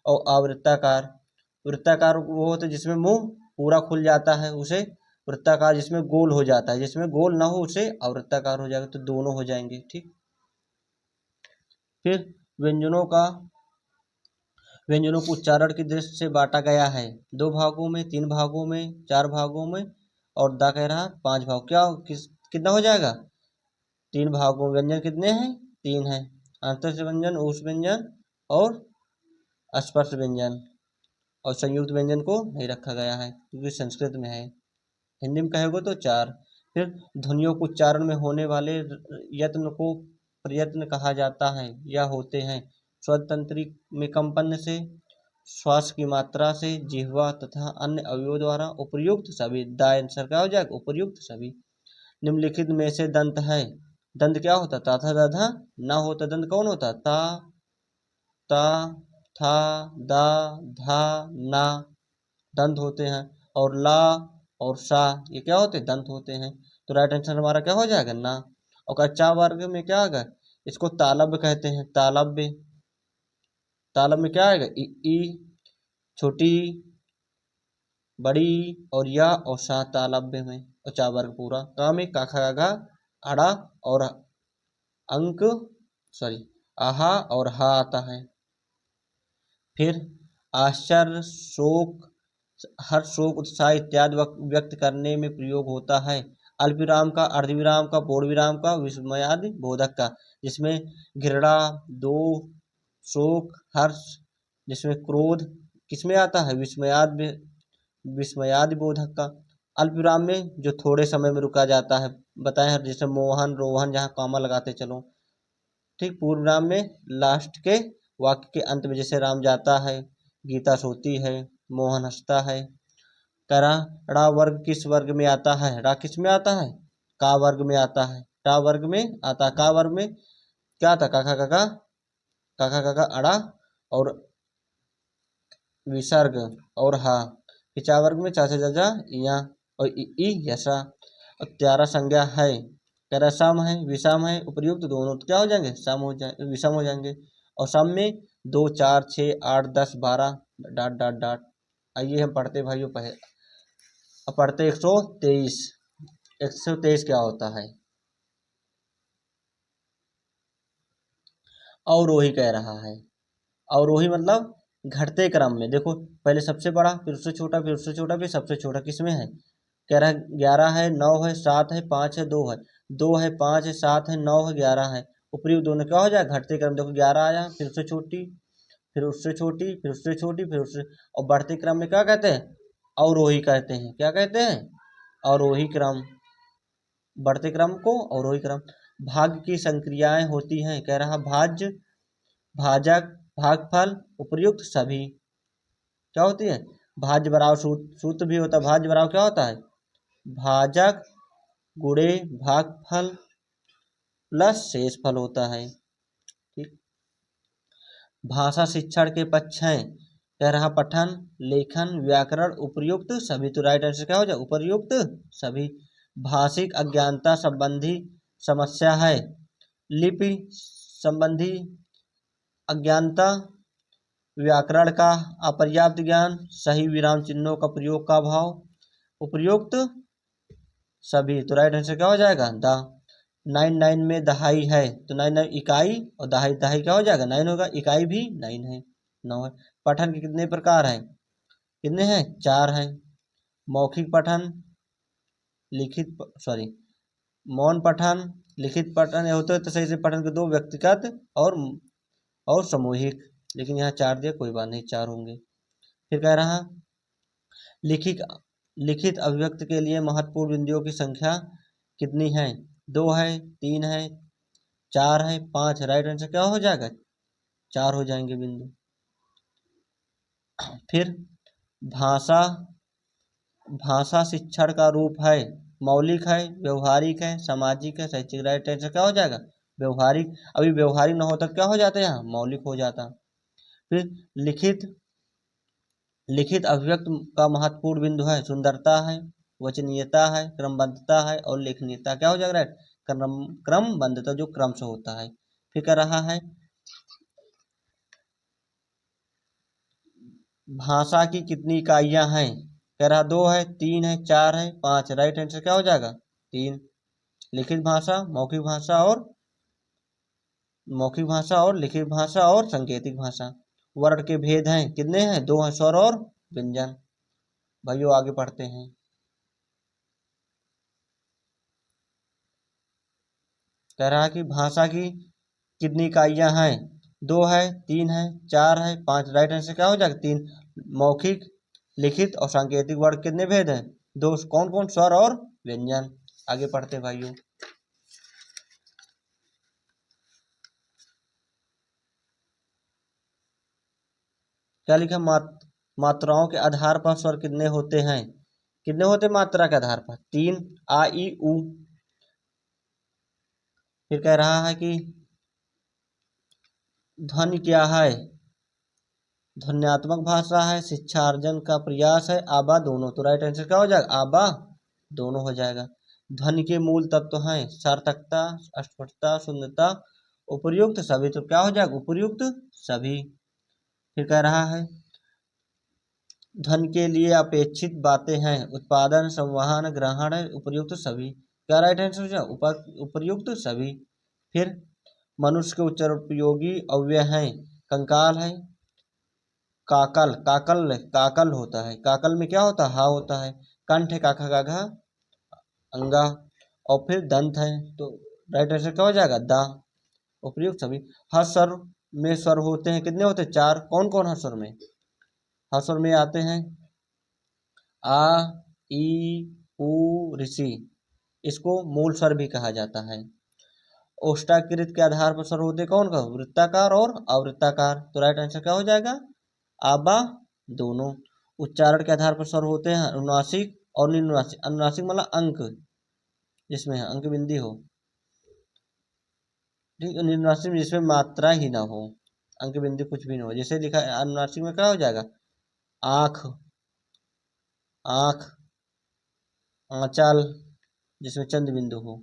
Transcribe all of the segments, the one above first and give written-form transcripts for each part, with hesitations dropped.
और अवृत्ताकार, वृत्ताकार वो होता है जिसमें मुंह पूरा खुल जाता है उसे वृत्ताकार, जिसमें गोल हो जाता है, जिसमें गोल ना हो उसे अवृत्ताकार हो जाएगा। तो दोनों हो जाएंगे। ठीक। फिर व्यंजनों को उच्चारण की दृष्टि से बांटा गया है 2 भागों में, 3 भागों में, 4 भागों में, और दा कह रहा 5 भाग। कितना हो जाएगा? 3 भागों में। व्यंजन कितने हैं? 3 हैं। आंतरिक व्यंजन, उष्ण व्यंजन और स्पर्श व्यंजन। और संयुक्त व्यंजन को नहीं रखा गया है क्योंकि संस्कृत में है। हिंदी में कहेगा तो 4। फिर ध्वनियों को उच्चारण में होने वाले यत्न को प्रयत्न कहा जाता है या होते हैं स्वर तंत्री में कंपन से, श्वास की मात्रा से, जिह्वा तथा अन्य अवयवों द्वारा। उपर्युक्त सभी, दा आंसर क्या हो जाएगा? उपर्युक्त सभी। निम्नलिखित में से दंत है। दंत क्या होता? ता था दा था ना होता। दंत कौन होता? ता, ता, था, दा, धा, ना दंत होते हैं। और ला और सा ये क्या होते हैं? दंत होते हैं। तो राइट आंसर हमारा क्या हो जाएगा? ना। और कच्चा वर्ग में क्या आएगा? इसको तालव्य कहते हैं। तालव्य, तालव्य में क्या आएगा? ई, छोटी, बड़ी और या और सा तालव्य में। और चा वर्ग पूरा। का में का खा गा अड़ा और अंक आहा और हा आता है। फिर आश्चर्य, शोक, हर्ष, शोक, उत्साह इत्यादि व्यक्त करने में प्रयोग होता है। अल्पविराम का, अर्धविराम का, पूर्ण विराम का, विस्मयादि बोधक का। जिसमें घृणा, दोष, शोक, हर्ष, जिसमें क्रोध किसमें आता है? विस्मयादि बोधक का। अल्पविराम में जो थोड़े समय में रुका जाता है बताए, जैसे मोहन, रोहन, जहाँ कॉमा लगाते चलो। ठीक। पूर्ण विराम में लास्ट के वाक्य के अंत में, जैसे राम जाता है, गीता सोती है, मोहन हंसता है। करा, ड़ा वर्ग किस वर्ग में आता है? ड़ा किस में आता है? का वर्ग में आता है। टा वर्ग में आता है। का वर्ग में क्या था? काका काका, काका काका अड़ा और विसर्ग और हा। चा वर्ग में चाचा चाचा या और ई यशा। और 13 संज्ञा है। कह सम है, विषम है, उपर्युक्त दोनों तो क्या हो जाएंगे? सम हो जाए, विषम हो जाएंगे। और सम में 2, 4, 6, 8, 10, 12 डाट डाट डाट। आइए हम पढ़ते भाइयों अब पढ़ते 123। 123 क्या होता है? अवरोही कह रहा है। अवरोही मतलब घटते क्रम में। देखो पहले सबसे बड़ा, फिर उससे छोटा, फिर उससे छोटा, फिर सबसे छोटा। किसमें है? कह रहा है 11 है, 9 है, 7 है, 5 है, 2 है। 2 है, 5 है, 7 है, 9 है, 11 है। ऊपरी दोनों क्या हो जाए? घटते क्रम। देखो 11 आया, फिर उससे छोटी, फिर उससे छोटी, फिर उससे छोटी, फिर उससे। और बढ़ते क्रम में क्या कहते हैं? अवरोही कहते हैं। क्या कहते हैं? अवरोही क्रम। बढ़ते क्रम को अवरोही क्रम। भाग की संक्रियाएं होती हैं। कह रहा भाज्य, भाजक, भागफल, उपर्युक्त सभी। क्या होती है? भाज्य बराबर सूत्र भी होता है। भाज्य बराबर क्या होता है? भाजक गुणे भागफल प्लस शेषफल होता है। ठीक। भाषा शिक्षण के पक्ष हैं। कह रहा पठन, लेखन, व्याकरण, उपर्युक्त सभी। तो राइट आंसर क्या हो जाए? उपर्युक्त सभी। भाषिक अज्ञानता संबंधी समस्या है। लिपि संबंधी अज्ञानता, व्याकरण का अपर्याप्त ज्ञान, सही विराम चिन्हों का प्रयोग का अभाव, उपर्युक्त सभी। तो राइट आंसर क्या हो जाएगा? दा। 9 में दहाई है तो 9 इकाई और दहाई, दहाई क्या हो जाएगा? 9 होगा। इकाई भी 9 है, 9 है। पठन के कितने प्रकार हैं? कितने हैं? 4 हैं। मौखिक पठन, लिखित मौन पठन, लिखित पठन होते तो सही से पठन के 2, व्यक्तिगत और सामूहिक। लेकिन यहाँ 4 दिया, कोई बात नहीं, 4 होंगे। फिर कह रहा लिखित अभिव्यक्ति के लिए महत्वपूर्ण बिंदुओं की संख्या कितनी है? 2 है, 3 है, 4 है, 5 है। राइट आंसर क्या हो जाएगा? 4 हो जाएंगे बिंदु। फिर भाषा शिक्षण का रूप है। मौलिक है, व्यवहारिक है, सामाजिक है, शैक्षिक। राइट आंसर क्या हो जाएगा? व्यवहारिक। अभी व्यवहारिक ना होता क्या हो जाता है? यहाँ मौलिक हो जाता। फिर लिखित अभिव्यक्ति का महत्वपूर्ण बिंदु है सुंदरता है, वचनीयता है, क्रमबद्धता है और लेखनीयता। क्या हो जाएगा? राइट, क्रमबद्धता, जो क्रम से होता है। फिर कह रहा है भाषा की कितनी इकाइयां हैं? कह रहा 2 है, 3 है, 4 है, 5 है। राइट आंसर क्या हो जाएगा? 3। लिखित भाषा, मौखिक भाषा और लिखित भाषा और सांकेतिक भाषा। वर्ण के भेद हैं कितने हैं? 2 हैं, स्वर और व्यंजन। भाइयों आगे पढ़ते हैं। कह रहा कि भाषा की कितनी इकाइयां हैं? 2 है, 3 है, 4 है, 5। राइट आंसर क्या हो जाएगा? 3। मौखिक, लिखित और सांकेतिक वर्ण कितने भेद हैं? 2। कौन कौन? स्वर और व्यंजन। आगे पढ़ते भाइयों। क्या लिखा? मात्राओं के आधार पर स्वर कितने होते हैं? कितने होते मात्रा के आधार पर? 3। आ ई उ। फिर कह रहा है कि ध्वनि क्या है? ध्वन्यात्मक भाषा है, शिक्षार्जन का प्रयास है, आबा दोनों। तो राइट आंसर क्या हो जाएगा? आबा दोनों हो जाएगा। ध्वनि के मूल तत्व हैं सार्थकता, अस्पष्टता, शून्यता, उपर्युक्त सभी। तो क्या हो जाएगा? उपर्युक्त सभी। फिर कह रहा है ध्वनि के लिए अपेक्षित बातें हैं उत्पादन, संवहन, ग्रहण, उपर्युक्त सभी। क्या राइट आंसर हो जाएगा? उपर्युक्त सभी। फिर मनुष्य के उच्चारोपयोगी अव्यय हैं कंकाल है, काकल होता है। काकल में क्या होता है? हा होता है। कंठ है, काखा गाघा अंगा। और फिर दंत है। तो राइट आंसर क्या हो जाएगा? दा। उपयुक्त सभी। हर स्वर में स्वर होते हैं कितने होते हैं? 4। कौन कौन हर स्वर में? हर स्वर में आते हैं आ, ई, उ, ऋषि। इसको मूल स्वर भी कहा जाता है। ओष्ठाकृत के आधार पर स्वर होते कौन का? वृत्ताकार और अवृत्ताकार। तो राइट आंसर क्या हो जाएगा? आबा दोनों। उच्चारण के आधार पर स्वर होते हैं अनुनासिक और निनुनासिक। अनुनासिक मतलब अंक जिसमें अंक बिंदी हो, ठीक। निनुनासिक में जिसमें मात्रा ही ना हो, अंक बिंदी कुछ भी ना हो। जैसे लिखा है अनुनासिक में क्या हो जाएगा? आँख, आँख, आंचल जिसमें चंद्र बिंदु हो।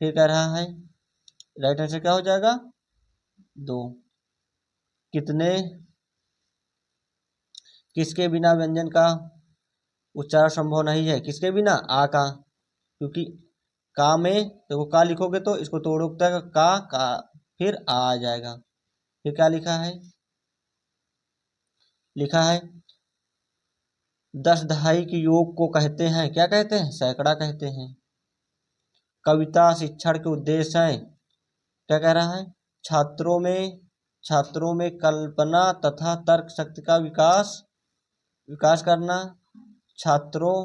फिर कह रहा है राइट आंसर क्या हो जाएगा? 2। कितने किसके बिना व्यंजन का उच्चारण संभव नहीं है? किसके बिना? आ का। क्योंकि का में देखो का लिखोगे तो इसको तोड़ोगे तो का फिर आ जाएगा। फिर क्या लिखा है? लिखा है 10 दहाई के योग को कहते हैं, क्या कहते हैं? सैकड़ा कहते हैं। कविता शिक्षण के उद्देश्य हैं, क्या कह रहा है? छात्रों में कल्पना तथा तर्क शक्ति का विकास करना। छात्रों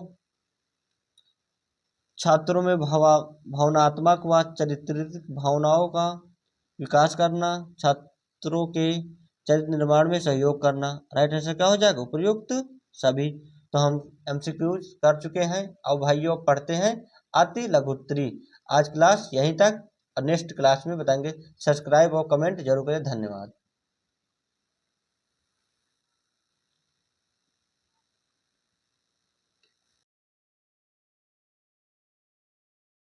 छात्रों में भावनात्मक व चारित्रिक भावनाओं का विकास करना। छात्रों के चरित्र निर्माण में सहयोग करना। राइट आंसर क्या हो जाएगा? उपयुक्त सभी। तो हम एमसीक्यूज कर चुके हैं। अब भाइयों पढ़ते हैं अति लघुत्तरी। आज क्लास यहीं तक और नेक्स्ट क्लास में बताएंगे। सब्सक्राइब और कमेंट जरूर करें। धन्यवाद।